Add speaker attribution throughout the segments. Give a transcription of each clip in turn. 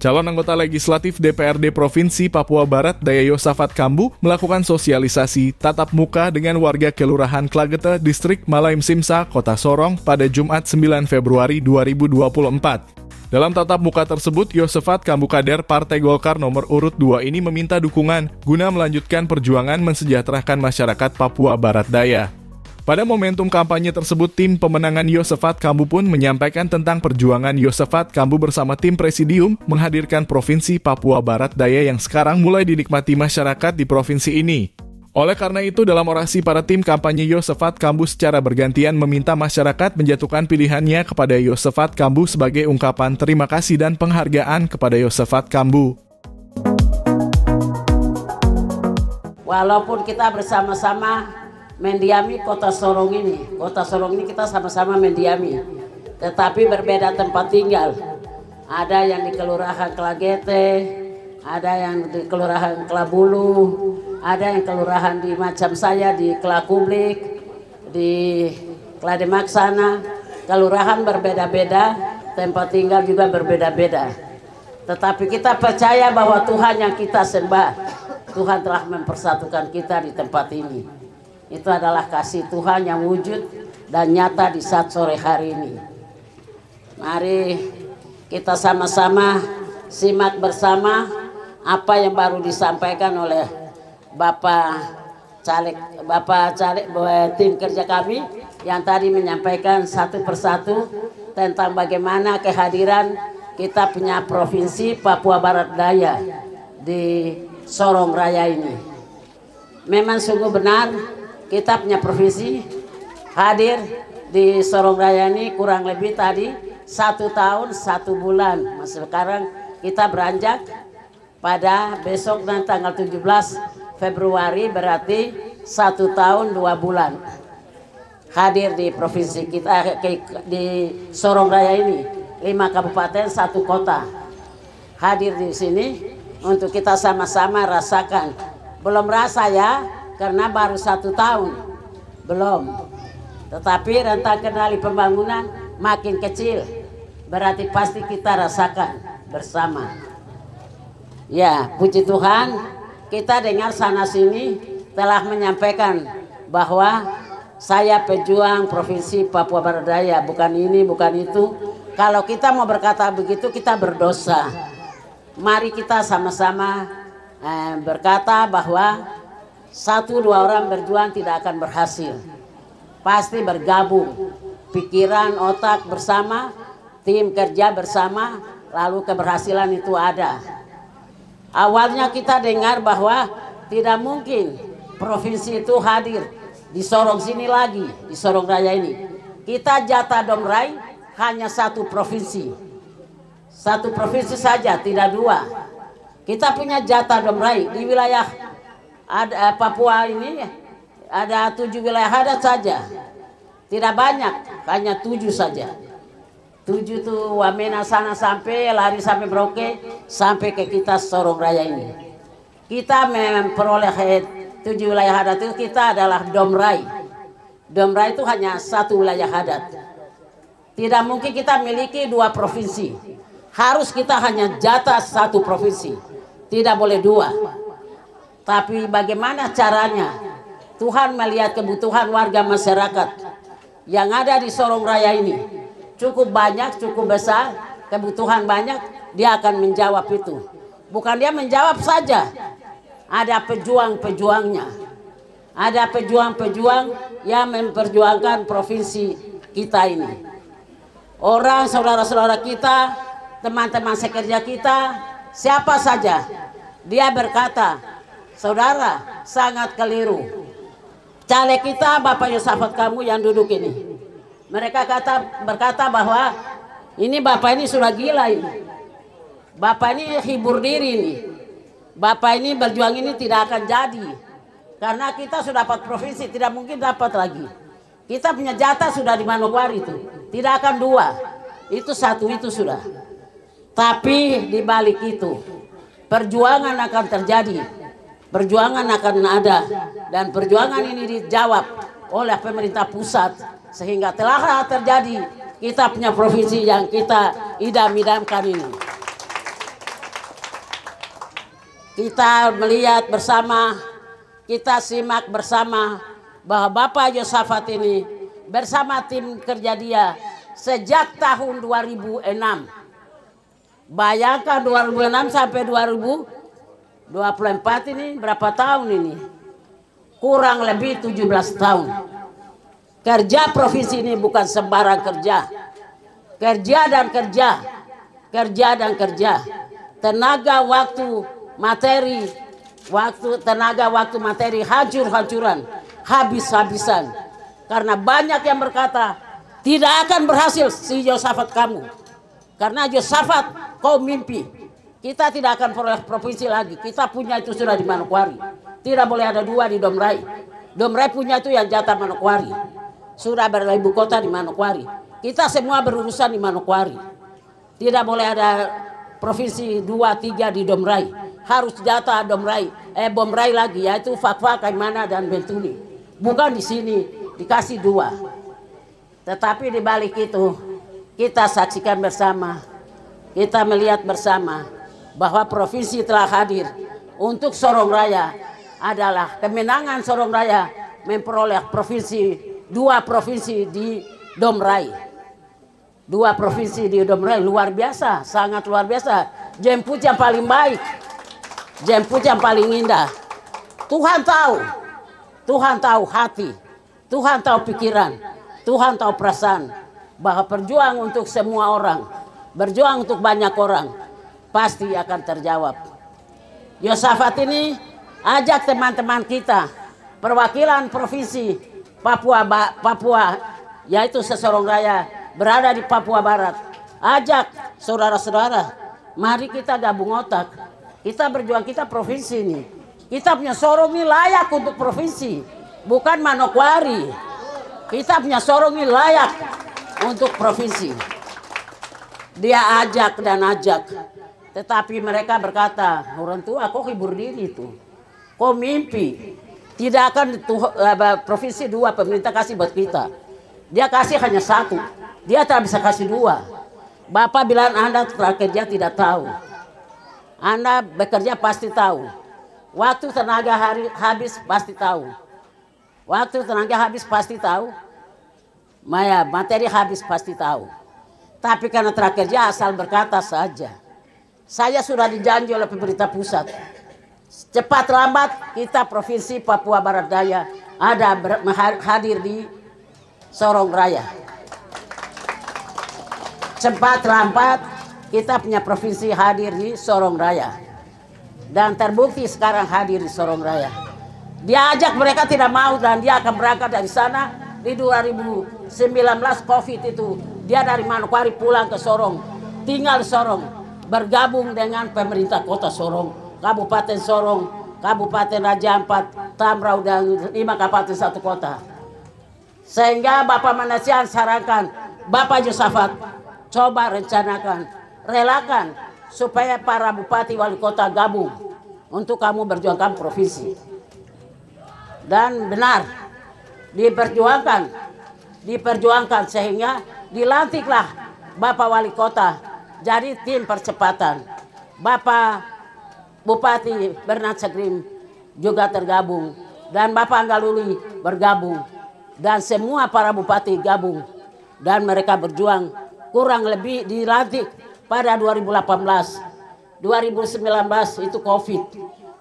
Speaker 1: Calon anggota legislatif DPRD Provinsi Papua Barat Daya Yosafat Kambu melakukan sosialisasi tatap muka dengan warga Kelurahan Klagete, Distrik Malaim Simsa, Kota Sorong pada Jumat 9 Februari 2024. Dalam tatap muka tersebut, Yosafat Kambu kader Partai Golkar nomor urut 2 ini meminta dukungan guna melanjutkan perjuangan mensejahterakan masyarakat Papua Barat Daya. Pada momentum kampanye tersebut, tim pemenangan Yosafat Kambu pun menyampaikan tentang perjuangan Yosafat Kambu bersama tim presidium menghadirkan Provinsi Papua Barat Daya yang sekarang mulai dinikmati masyarakat di provinsi ini. Oleh karena itu, dalam orasi para tim kampanye Yosafat Kambu secara bergantian meminta masyarakat menjatuhkan pilihannya kepada Yosafat Kambu sebagai ungkapan terima kasih dan penghargaan kepada Yosafat Kambu.
Speaker 2: Walaupun kita bersama-sama mendiami kota Sorong ini. Kota Sorong ini kita sama-sama mendiami, tetapi berbeda tempat tinggal. Ada yang di Kelurahan Klagete, ada yang di Kelurahan Klabulu, ada yang kelurahan di macam saya di Klakublik, di Klademaksana. Kelurahan berbeda-beda, tempat tinggal juga berbeda-beda. Tetapi kita percaya bahwa Tuhan yang kita sembah, Tuhan telah mempersatukan kita di tempat ini. Itu adalah kasih Tuhan yang wujud dan nyata di saat sore hari ini. Mari kita sama-sama simak bersama apa yang baru disampaikan oleh Bapak Caleg tim kerja kami yang tadi menyampaikan satu persatu tentang bagaimana kehadiran kita punya Provinsi Papua Barat Daya di Sorong Raya ini. Memang sungguh benar kita punya provinsi hadir di Sorong Raya ini kurang lebih tadi 1 tahun 1 bulan. Sekarang kita beranjak pada besok dan tanggal 17 Februari berarti 1 tahun 2 bulan hadir di provinsi kita di Sorong Raya ini. 5 kabupaten 1 kota hadir di sini untuk kita sama-sama rasakan. Belum rasa ya, karena baru 1 tahun belum, tetapi rentang kendali pembangunan makin kecil, berarti pasti kita rasakan bersama. Ya, puji Tuhan, kita dengar sana sini telah menyampaikan bahwa saya pejuang Provinsi Papua Barat Daya, bukan ini bukan itu. Kalau kita mau berkata begitu kita berdosa. Mari kita sama-sama berkata bahwa 1-2 orang berjuang tidak akan berhasil. Pasti bergabung, pikiran, otak bersama, tim kerja bersama, lalu keberhasilan itu ada. Awalnya kita dengar bahwa tidak mungkin provinsi itu hadir di Sorong sini lagi, di Sorong Raya ini. Kita jatah Domrai hanya 1 provinsi. 1 provinsi saja, tidak 2. Kita punya jatah Domrai di wilayah ada Papua ini ada 7 wilayah adat saja, tidak banyak, hanya 7 saja. 7 tuh Wamena sana sampai lari sampai Merauke sampai ke kita Sorong Raya ini. Kita memperoleh 7 wilayah adat itu kita adalah Domrai. Domrai itu hanya 1 wilayah adat. Tidak mungkin kita miliki 2 provinsi. Harus kita hanya jatah 1 provinsi. Tidak boleh 2. Tapi bagaimana caranya? Tuhan melihat kebutuhan warga masyarakat yang ada di Sorong Raya ini. Cukup banyak, cukup besar, kebutuhan banyak, dia akan menjawab itu. Bukan dia menjawab saja. Ada pejuang-pejuangnya. Ada pejuang-pejuang yang memperjuangkan provinsi kita ini. Orang, saudara-saudara kita, teman-teman sekerja kita, siapa saja, dia berkata, saudara, sangat keliru. Caleg kita Bapak Yosafat Kambu yang duduk ini. Mereka berkata bahwa ini Bapak ini sudah gila ini. Bapak ini hibur diri ini. Bapak ini berjuang ini tidak akan jadi. Karena kita sudah dapat provinsi, tidak mungkin dapat lagi. Kita punya jatah sudah di Manokwari itu. Tidak akan 2. Itu 1 itu sudah. Tapi di balik itu, perjuangan akan terjadi. Perjuangan akan ada dan perjuangan ini dijawab oleh pemerintah pusat sehingga telah terjadi kita punya provinsi yang kita idam-idamkan ini. kita melihat bersama, kita simak bersama bahwa Bapak Yosafat ini bersama tim kerja dia sejak tahun 2006. Bayangkan 2006 sampai 2024 ini berapa tahun ini? Kurang lebih 17 tahun. Kerja provinsi ini bukan sembarang kerja. Kerja dan kerja. Kerja dan kerja. Tenaga, waktu, materi, tenaga, waktu, materi hancur-hancuran, habis-habisan. Karena banyak yang berkata tidak akan berhasil si Yosafat kamu. Karena Yosafat kau mimpi. Kita tidak akan peroleh provinsi lagi. Kita punya itu sudah di Manokwari. Tidak boleh ada dua di Domrai. Domrai punya itu yang jatah Manokwari. Sudah beribu kota di Manokwari. Kita semua berurusan di Manokwari. Tidak boleh ada provinsi 2-3 di Domrai. Harus jatah Domrai. Bomrai lagi, yaitu Fakfak, Kaimana, dan Bentuni. Bukan di sini dikasih 2. Tetapi di balik itu kita saksikan bersama, kita melihat bersama bahwa provinsi telah hadir untuk Sorong Raya. Adalah kemenangan Sorong Raya memperoleh provinsi, 2 provinsi di Domrai. 2 provinsi di Domrai luar biasa, sangat luar biasa. Jemput yang paling baik, jemput yang paling indah. Tuhan tahu hati, Tuhan tahu pikiran, Tuhan tahu perasaan bahwa berjuang untuk semua orang, berjuang untuk banyak orang pasti akan terjawab. Yosafat ini ajak teman-teman kita, perwakilan provinsi Papua, yaitu Sorong Raya, berada di Papua Barat. Ajak saudara-saudara, mari kita gabung otak. Kita berjuang, kita provinsi ini. Kita punya Sorong ini layak untuk provinsi, bukan Manokwari. Kita punya Sorong ini layak untuk provinsi. Dia ajak dan ajak. Tetapi mereka berkata, orang tua kok hibur diri itu. Kok mimpi. Tidak akan provinsi 2 pemerintah kasih buat kita. Dia kasih hanya 1. Dia tak bisa kasih 2. Bapak bilang Anda bekerja tidak tahu. Anda bekerja pasti tahu. Waktu tenaga habis pasti tahu. Waktu tenaga habis pasti tahu. Materi habis pasti tahu. Tapi karena kerja asal berkata saja. Saya sudah dijanji oleh pemerintah pusat. Cepat lambat kita provinsi Papua Barat Daya ada hadir di Sorong Raya. Cepat lambat kita punya provinsi hadir di Sorong Raya. Dan terbukti sekarang hadir di Sorong Raya. Dia ajak mereka tidak mau dan dia akan berangkat dari sana di 2019 COVID itu. Dia dari Manokwari pulang ke Sorong, tinggal di Sorong. Bergabung dengan pemerintah kota Sorong, Kabupaten Sorong, Kabupaten Raja Ampat, Tamrau, dan 5 kabupaten 1 kota. Sehingga Bapak Manasian sarankan, Bapak Yosafat, coba rencanakan, relakan supaya para bupati wali kota gabung untuk kamu berjuangkan provinsi. Dan benar, diperjuangkan sehingga dilantiklah Bapak wali kota. Jadi tim percepatan. Bapak Bupati Bernard Segrim juga tergabung. Dan Bapak Anggaluli bergabung. Dan semua para bupati gabung. Dan mereka berjuang kurang lebih dilantik pada 2018. 2019 itu COVID.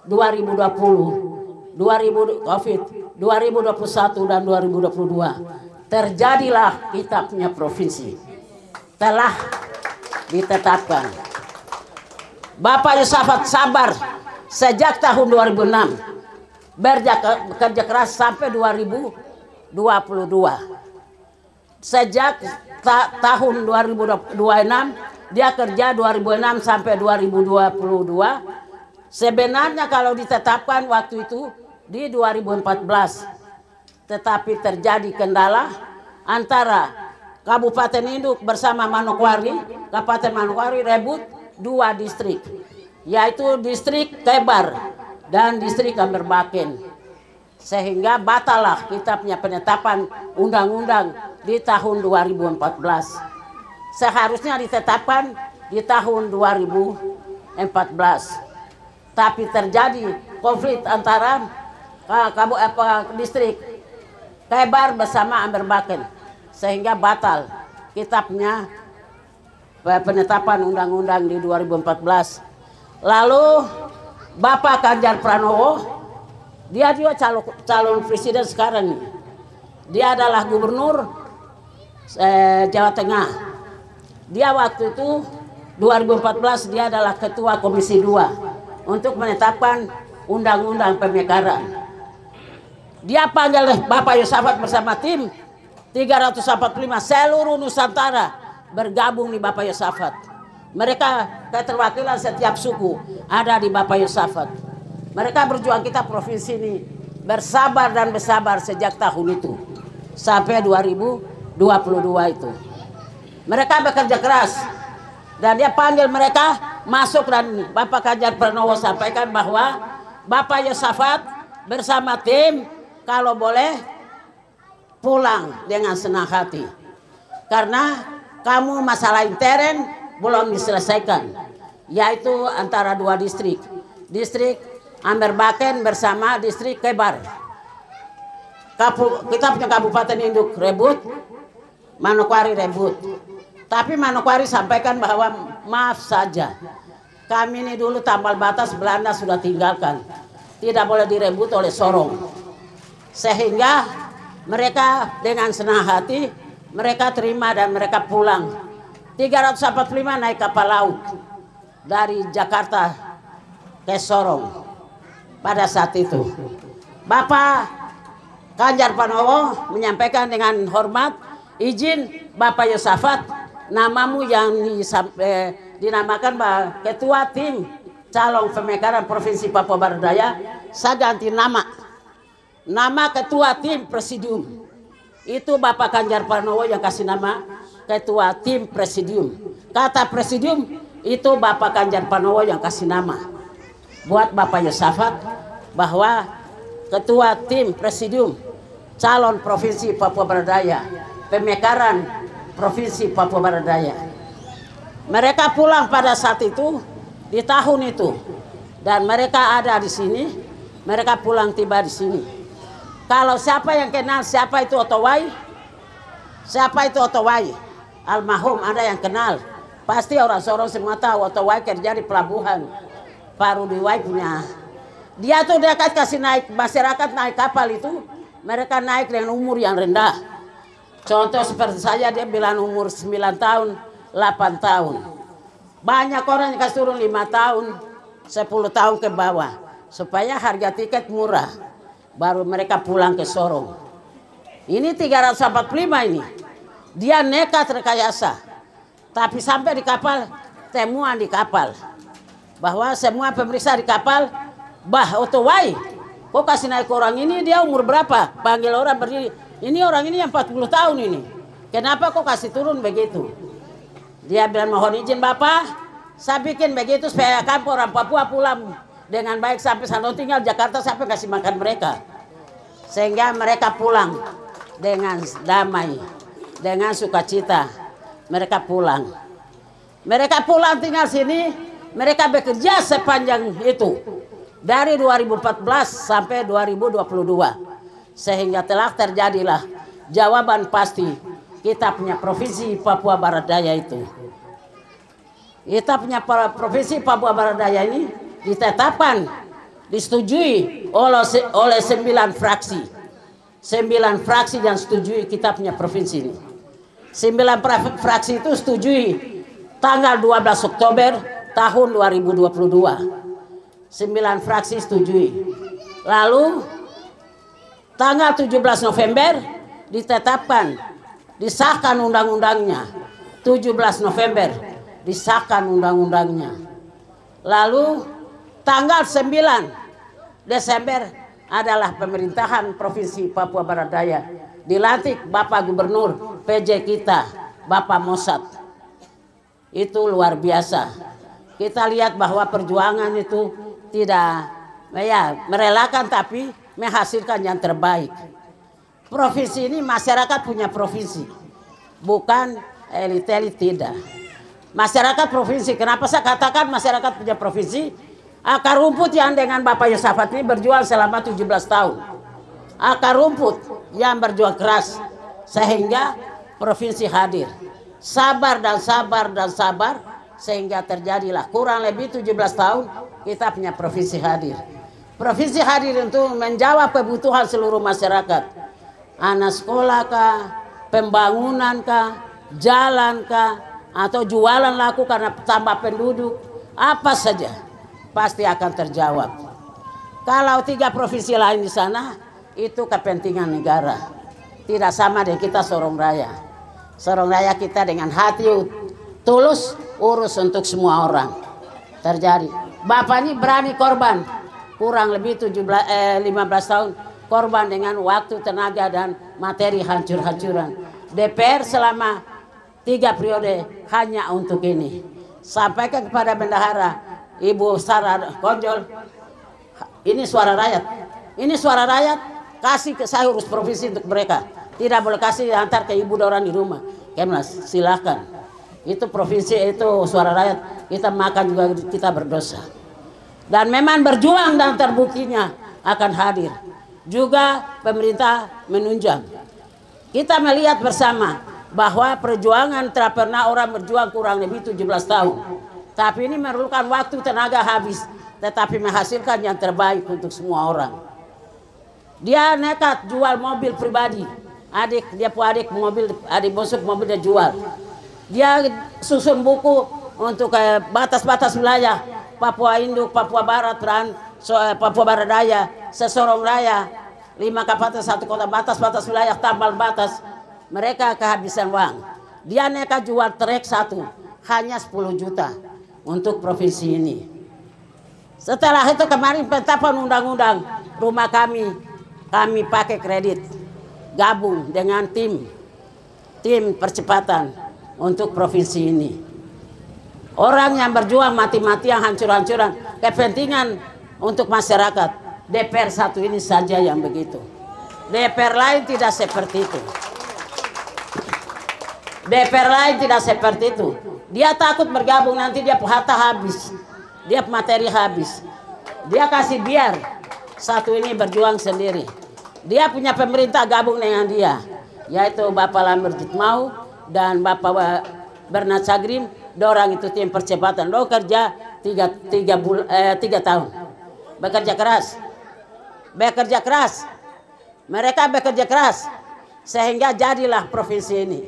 Speaker 2: 2020. COVID. 2021 dan 2022. Terjadilah kita punya provinsi. Telah ditetapkan. Bapak Yosafat sabar sejak tahun 2006 bekerja keras sampai 2022. Sejak tahun 2026 dia kerja 2006 sampai 2022. Sebenarnya kalau ditetapkan waktu itu di 2014, tetapi terjadi kendala antara Kabupaten Induk bersama Manokwari, Kabupaten Manokwari rebut 2 distrik, yaitu distrik Tebar dan distrik Amberbaken. Sehingga batalah kita punya penetapan undang-undang di tahun 2014. Seharusnya ditetapkan di tahun 2014. tapi terjadi konflik antara distrik Kebar bersama Amberbaken sehingga batal kitabnya penetapan undang-undang di 2014. Lalu Bapak Ganjar Pranowo, dia juga calon presiden sekarang. Dia adalah gubernur Jawa Tengah. Dia waktu itu 2014 dia adalah ketua Komisi 2 untuk menetapkan undang-undang pemekaran. Dia panggil Bapak Yosafat bersama tim 345 seluruh Nusantara bergabung di Bapak Yosafat. Mereka keterwakilan setiap suku ada di Bapak Yosafat. Mereka berjuang kita provinsi ini bersabar dan bersabar sejak tahun itu sampai 2022 itu. Mereka bekerja keras dan dia panggil mereka masuk dan Bapak Ganjar Pranowo sampaikan bahwa Bapak Yosafat bersama tim kalau boleh pulang dengan senang hati karena kamu masalah intern belum diselesaikan, yaitu antara dua distrik Amberbaken bersama distrik Kebar. Kita punya kabupaten induk Rebut, Manokwari Rebut. Tapi Manokwari sampaikan bahwa maaf saja, kami ini dulu tambal batas Belanda sudah tinggalkan, tidak boleh direbut oleh Sorong. Sehingga mereka dengan senang hati mereka terima dan mereka pulang. 345 naik kapal laut dari Jakarta ke Sorong pada saat itu. Bapak Ganjar Pranowo menyampaikan dengan hormat, izin Bapak Yosafat, namamu yang dinamakan ketua tim calon pemekaran Provinsi Papua Barat Daya, saya ganti nama ketua tim presidium. Itu Bapak Ganjar Pranowo yang kasih nama ketua tim presidium. Kata presidium itu Bapak Ganjar Pranowo yang kasih nama buat Bapak Yosafat bahwa ketua tim presidium calon Provinsi Papua Barat Daya, pemekaran Provinsi Papua Barat Daya. Mereka pulang pada saat itu di tahun itu dan mereka ada di sini, mereka pulang tiba di sini. Kalau siapa yang kenal siapa itu Otowai, siapa itu Otowai? Almarhum ada yang kenal. Pasti orang Sorong semua tahu Otowai kerja di pelabuhan. Pak Rudiwai punya. Dia tuh dekat kasih naik masyarakat naik kapal itu. Mereka naik dengan umur yang rendah. Contoh seperti saya dia bilang umur 9 tahun, 8 tahun. Banyak orang yang kasih turun 5 tahun, 10 tahun ke bawah. Supaya harga tiket murah. Baru mereka pulang ke Sorong. Ini 345 ini. Dia nekat rekayasa. Tapi sampai di kapal, temuan di kapal. Bahwa semua pemeriksa di kapal, Otowai, kok kasih naik orang ini dia umur berapa? Panggil orang berdiri, ini orang ini yang 40 tahun ini. Kenapa kok kasih turun begitu? Dia bilang mohon izin Bapak, saya bikin begitu supaya kampung orang Papua pulang dengan baik sampai sana tinggal Jakarta sampai kasih makan mereka. Sehingga mereka pulang dengan damai. Dengan sukacita mereka pulang. Mereka pulang tinggal sini, mereka bekerja sepanjang itu dari 2014 sampai 2022 sehingga telah terjadilah jawaban pasti kita punya Provinsi Papua Barat Daya itu. Kita punya Provinsi Papua Barat Daya ini ditetapkan, disetujui oleh 9 fraksi. 9 fraksi yang setujui kita punya provinsi ini. 9 fraksi itu setujui tanggal 12 Oktober tahun 2022. 9 fraksi setujui. Lalu tanggal 17 November ditetapkan, disahkan undang-undangnya. 17 November disahkan undang-undangnya. Lalu tanggal 9 Desember adalah pemerintahan Provinsi Papua Barat Daya. Dilantik Bapak Gubernur PJ kita, Bapak Mosat. Itu luar biasa. Kita lihat bahwa perjuangan itu tidak merelakan tapi menghasilkan yang terbaik. Provinsi ini masyarakat punya provinsi. Bukan elit-elit tidak. Masyarakat provinsi. Kenapa saya katakan masyarakat punya provinsi? Akar rumput yang dengan Bapak Yosafat ini berjuang selama 17 tahun. Akar rumput yang berjuang keras sehingga provinsi hadir. Sabar dan sabar dan sabar sehingga terjadilah kurang lebih 17 tahun kita punya provinsi hadir. Provinsi hadir untuk menjawab kebutuhan seluruh masyarakat. Anak sekolah kah, pembangunan kah, jalan kah, atau jualan laku karena tambah penduduk, apa saja pasti akan terjawab. Kalau 3 provinsi lain di sana, itu kepentingan negara. Tidak sama dengan kita Sorong Raya. Sorong Raya kita dengan hati tulus urus untuk semua orang. Terjadi. Bapak ini berani korban. Kurang lebih 15 tahun korban dengan waktu, tenaga, dan materi hancur-hancuran. DPR selama 3 periode hanya untuk ini. Sampaikan kepada bendahara Ibu Sarah Konjol, ini suara rakyat. Ini suara rakyat, kasih ke saya urus provinsi untuk mereka. Tidak boleh kasih antar ke ibu orang di rumah. Kemlas, silakan. Itu provinsi, itu suara rakyat. Kita makan juga kita berdosa. Dan memang berjuang dan terbuktinya akan hadir. Juga pemerintah menunjang. Kita melihat bersama bahwa perjuangan tak pernah orang berjuang kurang lebih 17 tahun. Tapi ini memerlukan waktu, tenaga habis, tetapi menghasilkan yang terbaik untuk semua orang. Dia nekat jual mobil pribadi. Dia mobil, adik bosok mobil dia jual. Dia susun buku untuk batas-batas wilayah Papua Induk, Papua Barat, dan Papua Barat Daya, Sesorong Raya, 5 kabupaten 1 kota, batas-batas wilayah, tambal batas. Mereka kehabisan uang. Dia nekat jual trek 1 hanya 10 juta untuk provinsi ini. Setelah itu kemarin penetapan undang-undang rumah kami pakai kredit, gabung dengan tim percepatan untuk provinsi ini. Orang yang berjuang mati-matian, hancur-hancuran, kepentingan untuk masyarakat. DPR 1 ini saja yang begitu. DPR lain tidak seperti itu. DPR lain tidak seperti itu. Dia takut bergabung, nanti dia harta habis. Dia materi habis. Dia kasih biar 1 ini berjuang sendiri. Dia punya pemerintah gabung dengan dia. Yaitu Bapak Lambert Jitmau dan Bapak Bernard Sagrim. Dorang itu tim percepatan. Lo kerja 3 tahun. Bekerja keras. Mereka bekerja keras. Sehingga jadilah provinsi ini.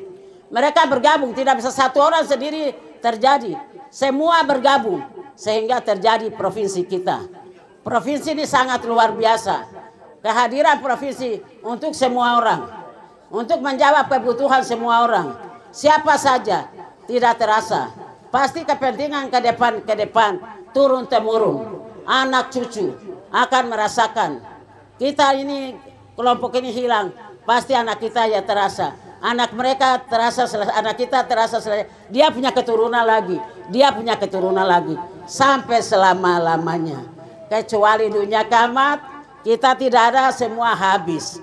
Speaker 2: Mereka bergabung, tidak bisa 1 orang sendiri terjadi. Semua bergabung sehingga terjadi provinsi kita. Provinsi ini sangat luar biasa. Kehadiran provinsi untuk semua orang. Untuk menjawab kebutuhan semua orang. Siapa saja tidak terasa. Pasti kepentingan ke depan turun-temurun. Anak cucu akan merasakan. Kita ini, kelompok ini hilang. Pasti anak kita ya terasa. Anak mereka terasa selesai, anak kita terasa selesai. Dia punya keturunan lagi. Sampai selama-lamanya. Kecuali dunia kiamat, kita tidak ada, semua habis.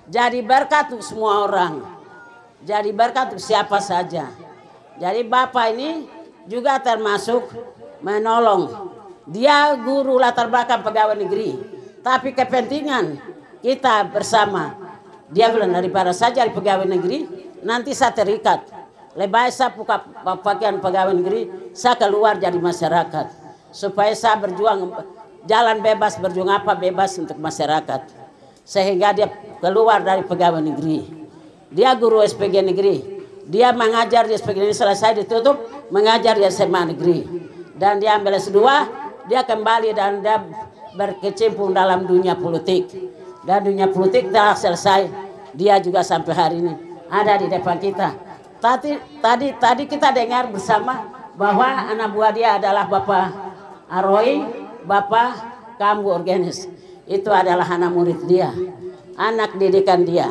Speaker 2: Jadi berkat untuk semua orang. Jadi berkat untuk siapa saja. Jadi Bapak ini juga termasuk menolong. Dia guru latar belakang pegawai negeri. Tapi kepentingan kita bersama. Dia bilang daripada saja di pegawai negeri, nanti saya terikat. Lebih baik saya buka pakaian pegawai negeri, saya keluar jadi masyarakat. Supaya saya berjuang, jalan bebas, berjuang apa bebas untuk masyarakat. Sehingga dia keluar dari pegawai negeri. Dia guru SPG negeri. Dia mengajar di SPG negeri, selesai ditutup, mengajar di SMA negeri. Dan dia ambil S2, dia kembali dan dia berkecimpung dalam dunia politik. Dan dunia politik telah selesai. Dia juga sampai hari ini ada di depan kita. Tadi kita dengar bersama bahwa anak buah dia adalah Bapak Aroy, Bapak Kambu Organis. Itu adalah anak murid dia, anak didikan dia.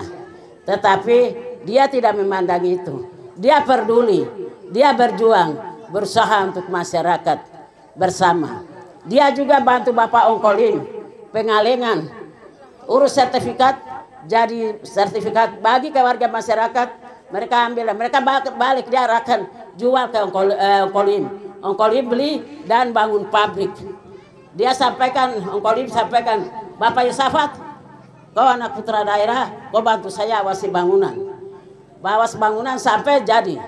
Speaker 2: Tetapi dia tidak memandang itu. Dia peduli, dia berjuang, berusaha untuk masyarakat bersama. Dia juga bantu Bapak Ongkolim, Pengalengan, urus sertifikat, jadi sertifikat bagi ke warga masyarakat. Mereka ambil, mereka balik dia akan jual ke Ongkolim. Ongkolim beli dan bangun pabrik. Dia sampaikan, Ongkolim sampaikan, Bapak Yusafat, kau anak putra daerah, kau bantu saya awasi bangunan. Bawas bangunan sampai jadi.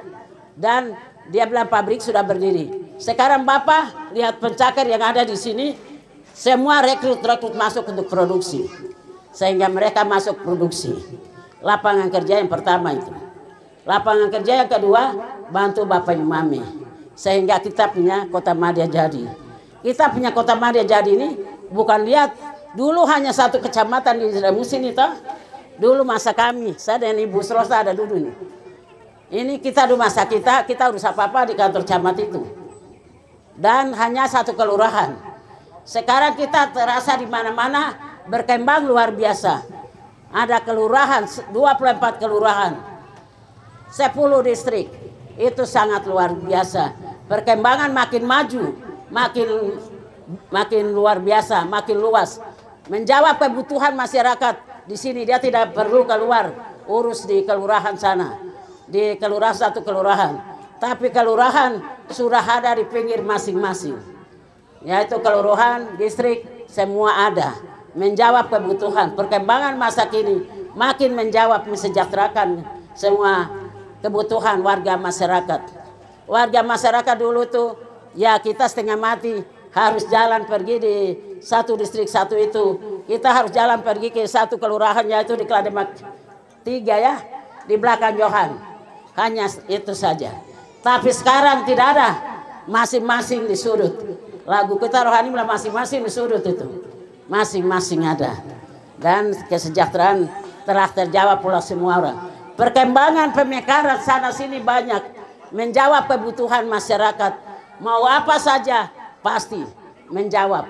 Speaker 2: Dan dia bilang pabrik sudah berdiri. Sekarang Bapak lihat pencakar yang ada di sini, semua rekrut masuk untuk produksi. Sehingga mereka masuk produksi. Lapangan kerja yang pertama itu. Lapangan kerja yang kedua, bantu Bapak Mami. Sehingga kita punya Kota Madya jadi. Kita punya Kota Madya jadi ini bukan lihat dulu hanya satu kecamatan di Musin itu. Dulu masa kami, saya dan Ibu Srosa ada dulu ini. Ini kita dulu masa kita urus apa-apa di kantor camat itu. Dan hanya satu kelurahan. Sekarang kita terasa di mana-mana berkembang luar biasa. Ada kelurahan, 24 kelurahan. 10 distrik. Itu sangat luar biasa. Perkembangan makin maju. Makin luar biasa, makin luas. Menjawab kebutuhan masyarakat di sini, dia tidak perlu keluar urus di kelurahan sana, di kelurahan satu kelurahan. Tapi kelurahan sudah ada di pinggir masing-masing. Yaitu kelurahan, distrik, semua ada. Menjawab kebutuhan, perkembangan masa kini makin menjawab, mensejahterakan semua kebutuhan warga masyarakat. Warga masyarakat dulu tuh ya kita setengah mati harus jalan pergi di satu distrik satu itu. Kita harus jalan pergi ke satu kelurahan yaitu di Klademak 3 ya. Di belakang Johan. Hanya itu saja. Tapi sekarang tidak ada. Masing-masing di sudut. Lagu kita rohani bilang masing-masing di sudut itu. Masing-masing ada. Dan kesejahteraan telah terjawab oleh semua orang. Perkembangan pemekaran sana sini banyak. Menjawab kebutuhan masyarakat. Mau apa saja pasti menjawab.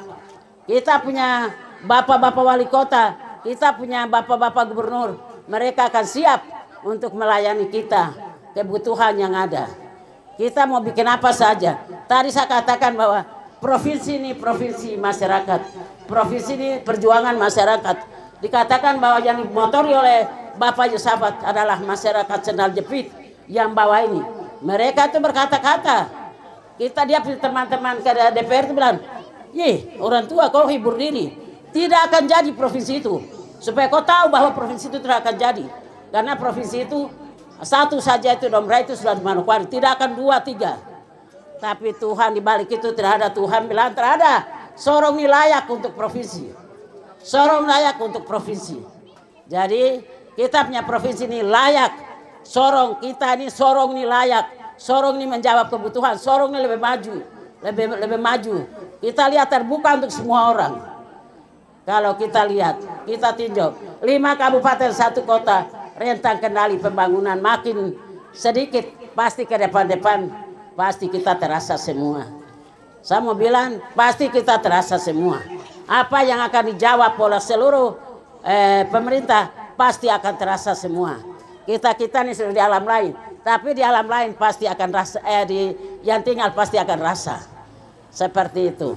Speaker 2: Kita punya bapak-bapak wali kota, kita punya bapak-bapak gubernur. Mereka akan siap untuk melayani kita kebutuhan yang ada. Kita mau bikin apa saja. Tadi saya katakan bahwa provinsi ini provinsi masyarakat. Provinsi ini perjuangan masyarakat. Dikatakan bahwa yang dimotori oleh Bapak Yusafat adalah masyarakat Sendal Jepit yang bawah ini. Mereka itu berkata-kata. Kita dia teman-teman ke DPR itu bilang, orang tua kau hibur diri. Tidak akan jadi provinsi itu. Supaya kau tahu bahwa provinsi itu tidak akan jadi. Karena provinsi itu satu saja itu Dombra itu sudah di Manokwari. Tidak akan 2, 3. Tapi Tuhan di balik itu tidak ada. Tuhan bilang tidak ada. Sorong ini layak untuk provinsi. Sorong layak untuk provinsi. Jadi kita punya provinsi ini layak. Sorong kita ini Sorong ini layak. Sorong ini menjawab kebutuhan. Sorong ini lebih maju. Lebih maju. Kita lihat terbuka untuk semua orang. Kalau kita lihat, kita tinjau 5 kabupaten 1 kota, rentang kendali pembangunan makin sedikit, pasti ke depan-depan, pasti kita terasa semua. Saya mau bilang, pasti kita terasa semua. Apa yang akan dijawab oleh seluruh pemerintah, pasti akan terasa semua. Kita ini sudah di alam lain, tapi di alam lain pasti akan rasa, yang tinggal pasti akan rasa. Seperti itu.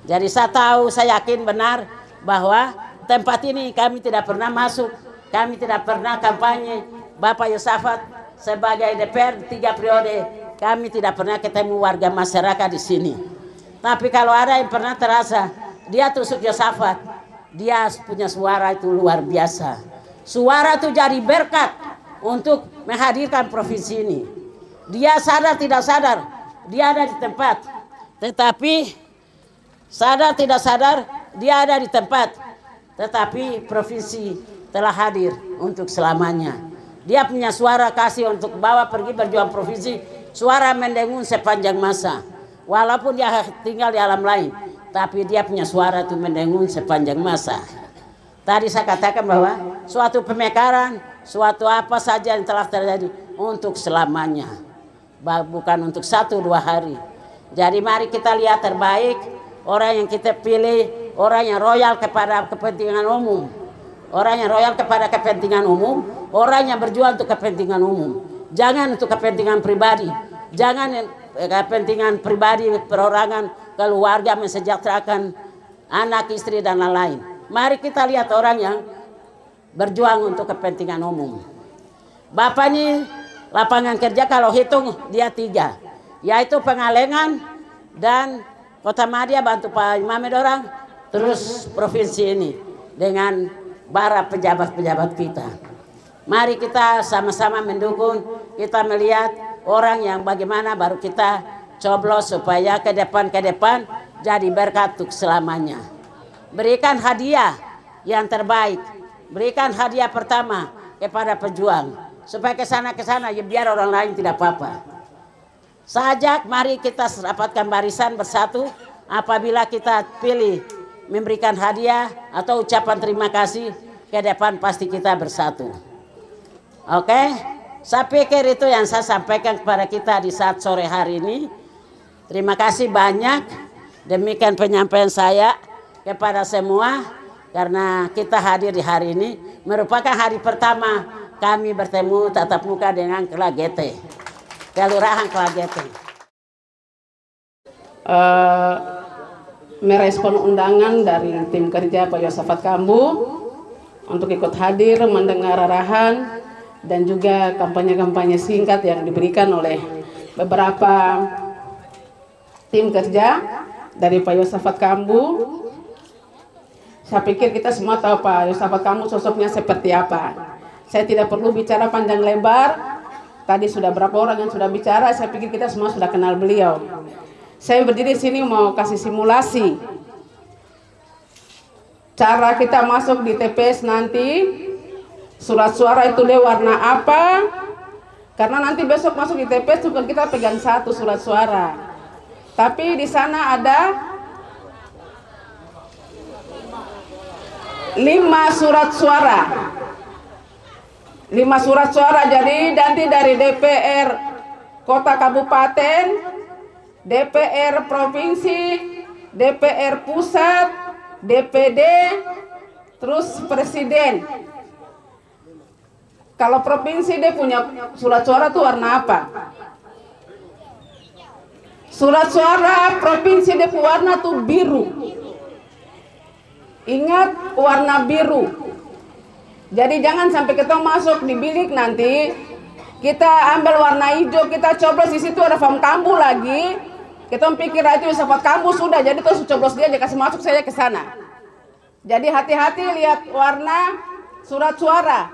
Speaker 2: Jadi saya tahu, saya yakin benar bahwa tempat ini kami tidak pernah masuk, kami tidak pernah kampanye. Bapak Yusafat sebagai DPR 3 periode, kami tidak pernah ketemu warga masyarakat di sini. Tapi kalau ada yang pernah terasa, dia tusuk Yusafat, dia punya suara itu luar biasa. Suara itu jadi berkat untuk menghadirkan provinsi ini. Dia sadar tidak sadar, dia ada di tempat. Tetapi sadar tidak sadar, dia ada di tempat. Tetapi provinsi telah hadir untuk selamanya. Dia punya suara kasih untuk bawa pergi berjuang provinsi. Suara mendengung sepanjang masa. Walaupun dia tinggal di alam lain. Tapi dia punya suara itu mendengung sepanjang masa. Tadi saya katakan bahwa suatu pemekaran, suatu apa saja yang telah terjadi untuk selamanya. Bukan untuk 1-2 hari. Jadi mari kita lihat terbaik orang yang kita pilih, orang yang royal kepada kepentingan umum. Orang yang royal kepada kepentingan umum, orang yang berjuang untuk kepentingan umum. Jangan untuk kepentingan pribadi. Jangan kepentingan pribadi, perorangan, keluarga, mensejahterakan anak, istri, dan lain-lain. Mari kita lihat orang yang berjuang untuk kepentingan umum. Bapak ini lapangan kerja kalau hitung dia 3. Yaitu Pengalengan dan Kota Madia bantu Pak Imam dorang, terus provinsi ini dengan para pejabat-pejabat kita. Mari kita sama-sama mendukung, kita melihat orang yang bagaimana baru kita coblos supaya ke depan jadi berkat untuk selamanya. Berikan hadiah yang terbaik, berikan hadiah pertama kepada pejuang supaya kesana ya biar orang lain tidak apa-apa. Sajak mari kita rapatkan barisan bersatu apabila kita pilih memberikan hadiah atau ucapan terima kasih ke depan pasti kita bersatu. Oke, saya pikir itu yang saya sampaikan kepada kita di saat sore hari ini. Terima kasih banyak. Demikian penyampaian saya kepada semua karena kita hadir di hari ini merupakan hari pertama kami bertemu tatap muka dengan Klagete, Kelurahan Klagete.
Speaker 3: Merespon undangan dari tim kerja Pak Yosafat Kambu untuk ikut hadir mendengar arahan dan juga kampanye-kampanye singkat yang diberikan oleh beberapa tim kerja dari Pak Yosafat Kambu. Saya pikir kita semua tahu Pak Yosafat Kambu sosoknya seperti apa. Saya tidak perlu bicara panjang lebar. Tadi sudah berapa orang yang sudah bicara, saya pikir kita semua sudah kenal beliau. Saya berdiri di sini mau kasih simulasi cara kita masuk di TPS nanti. Surat suara itu warna apa? Karena nanti besok masuk di TPS juga kita pegang satu surat suara. Tapi di sana ada 5 surat suara. 5 surat suara, jadi nanti dari DPR Kota Kabupaten, DPR Provinsi, DPR Pusat, DPD, terus Presiden. Kalau provinsi dia punya surat suara tuh warna apa? Surat suara provinsi dia warna tuh biru. Ingat warna biru. Jadi jangan sampai kita masuk di bilik nanti kita ambil warna hijau, kita coblos di situ ada Fam Kambu lagi. Kita pikir itu Yosafat Kambu sudah, jadi terus coblos dia kasih masuk saya ke sana. Jadi hati-hati lihat warna surat suara.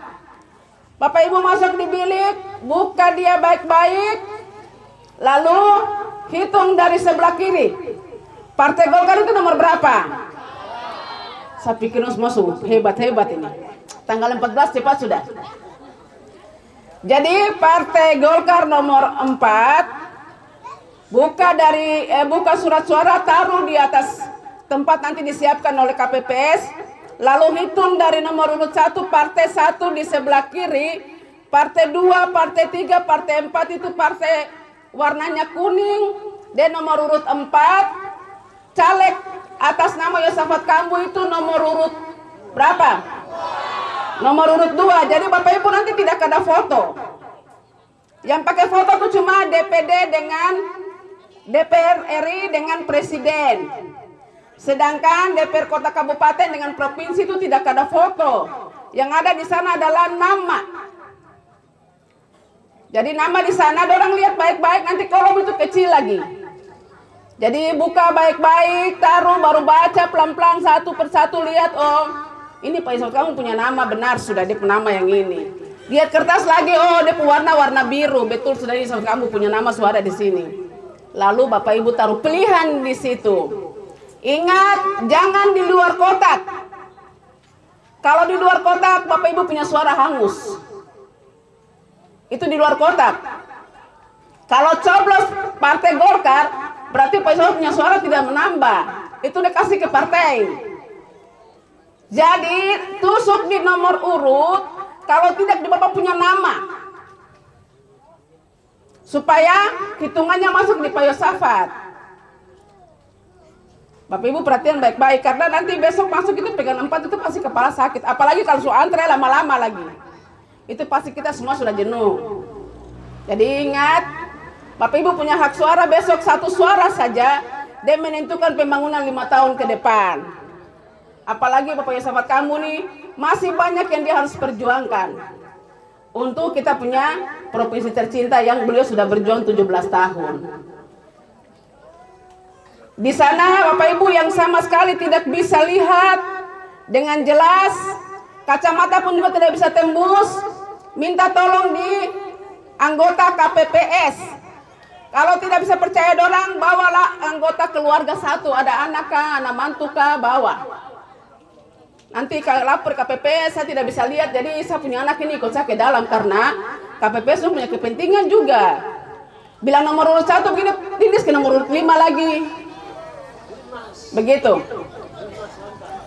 Speaker 3: Bapak Ibu masuk di bilik, buka dia baik-baik, lalu hitung dari sebelah kiri. Partai Golkar itu nomor berapa? Saya pikir semua hebat-hebat ini. Tanggal 14 cepat sudah. Jadi Partai Golkar nomor 4, buka surat suara, taruh di atas tempat nanti disiapkan oleh KPPS. Lalu hitung dari nomor urut 1, partai 1 di sebelah kiri, partai 2, partai 3, partai 4 itu partai warnanya kuning, dan nomor urut 4, caleg atas nama Yosafat Kambu itu nomor urut berapa? Nomor urut 2, jadi Bapak Ibu nanti tidak ada foto. Yang pakai foto itu cuma DPD dengan DPR RI dengan Presiden. Sedangkan DPR Kota Kabupaten dengan Provinsi itu tidak ada foto. Yang ada di sana adalah nama. Jadi nama di sana, orang lihat baik-baik, nanti kolom itu kecil lagi. Jadi buka baik-baik, taruh, baru baca pelan-pelan satu persatu, lihat, oh ini Pak Yosafat kamu punya nama, benar sudah dia nama yang ini. Lihat kertas lagi, oh dia warna biru, betul sudah ini Yosafat kamu punya nama suara di sini. Lalu Bapak Ibu taruh pilihan di situ. Ingat, jangan di luar kotak. Kalau di luar kotak, Bapak Ibu punya suara hangus. Itu di luar kotak. Kalau coblos Partai Golkar, berarti Pak Yosafat punya suara tidak menambah. Itu dikasih ke partai. Jadi, tusuk di nomor urut, kalau tidak di Bapak punya nama. Supaya hitungannya masuk di Pak Yosafat. Bapak Ibu perhatian baik-baik, karena nanti besok masuk itu pegang 4 itu pasti kepala sakit. Apalagi kalau sudah antre lama-lama lagi. Itu pasti kita semua sudah jenuh. Jadi ingat, Bapak Ibu punya hak suara besok, 1 suara saja. Dia menentukan pembangunan 5 tahun ke depan. Apalagi Bapak Yosafat kamu nih, masih banyak yang dia harus perjuangkan. Untuk kita punya provinsi tercinta yang beliau sudah berjuang 17 tahun. Di sana Bapak Ibu yang sama sekali tidak bisa lihat dengan jelas, kacamata pun juga tidak bisa tembus, minta tolong di anggota KPPS. Kalau tidak bisa percaya dorang, bawalah anggota keluarga satu, ada anak kah, anak mantu kah, bawa. Nanti kalau lapor KPPS, saya tidak bisa lihat, jadi saya punya anak ini ikut saya ke dalam, karena KPPS punya kepentingan juga. Bilang nomor urut 1 begini, tindis ke nomor urut 5 lagi. Begitu.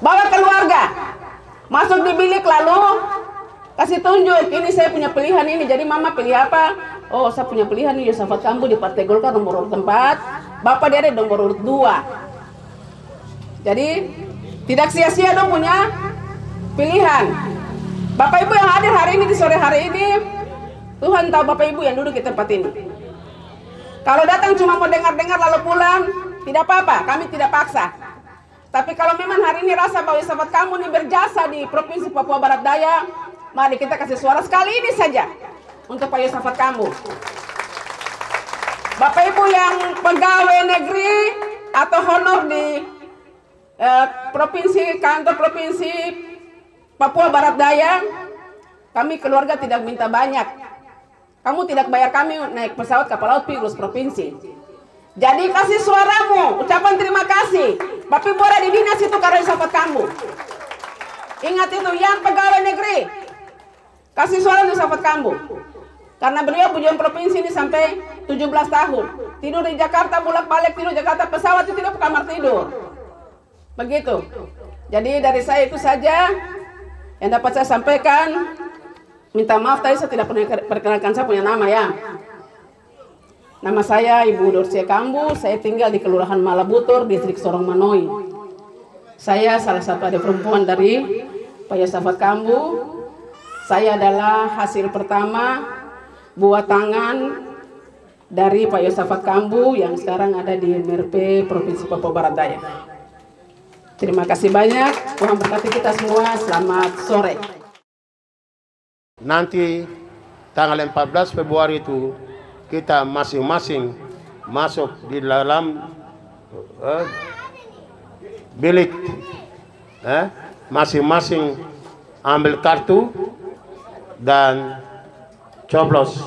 Speaker 3: Bawa keluarga, masuk di bilik, lalu kasih tunjuk, ini saya punya pilihan ini. Jadi mama pilih apa? Oh, saya punya pilihan ini Yosafat Kambu di Partai Golkar nomor urut 4. Bapak dia ada nomor urut 2. Jadi tidak sia-sia dong punya pilihan. Bapak Ibu yang hadir hari ini, di sore hari ini, Tuhan tahu Bapak Ibu yang duduk di tempat ini. Kalau datang cuma mau dengar-dengar lalu pulang, tidak apa-apa, kami tidak paksa. Tapi kalau memang hari ini rasa bahwa Yosafat Kambu ini berjasa di Provinsi Papua Barat Daya, mari kita kasih suara sekali ini saja untuk Pak Yosafat Kambu. Bapak Ibu yang pegawai negeri atau honor di kantor Provinsi Papua Barat Daya, kami keluarga tidak minta banyak. Kamu tidak bayar kami naik pesawat kapal laut pergi urus provinsi. Jadi kasih suaramu, ucapan terima kasih. Bapak Ibu ada di dinas itu karena Yosafat Kambu. Ingat itu, yang pegawai negeri, kasih suara Yosafat Kambu. Karena beliau bujuan provinsi ini sampai 17 tahun. Tidur di Jakarta, bolak-balik tidur Jakarta, pesawat itu tidak kamar tidur. Begitu. Jadi dari saya itu saja yang dapat saya sampaikan. Minta maaf tadi saya tidak pernah perkenalkan saya punya nama ya. Nama saya Ibu Dorsia Kambu, saya tinggal di Kelurahan Malabutur, Distrik Sorong Manoi. Saya salah satu adik perempuan dari Pak Yosafat Kambu. Saya adalah hasil pertama buah tangan dari Pak Yosafat Kambu yang sekarang ada di MRP Provinsi Papua Barat Daya. Terima kasih banyak, Tuhan berkati kita semua, selamat sore.
Speaker 4: Nanti tanggal 14 Februari itu kita masing-masing masuk di dalam bilik, masing-masing ambil kartu dan coblos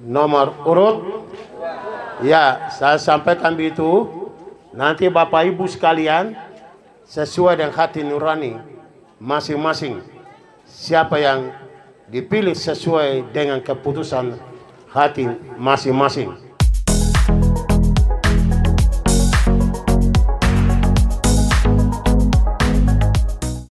Speaker 4: nomor urut. Ya, saya sampaikan begitu. Nanti Bapak Ibu sekalian sesuai dengan hati nurani masing-masing, siapa yang dipilih sesuai dengan keputusan hati masing-masing.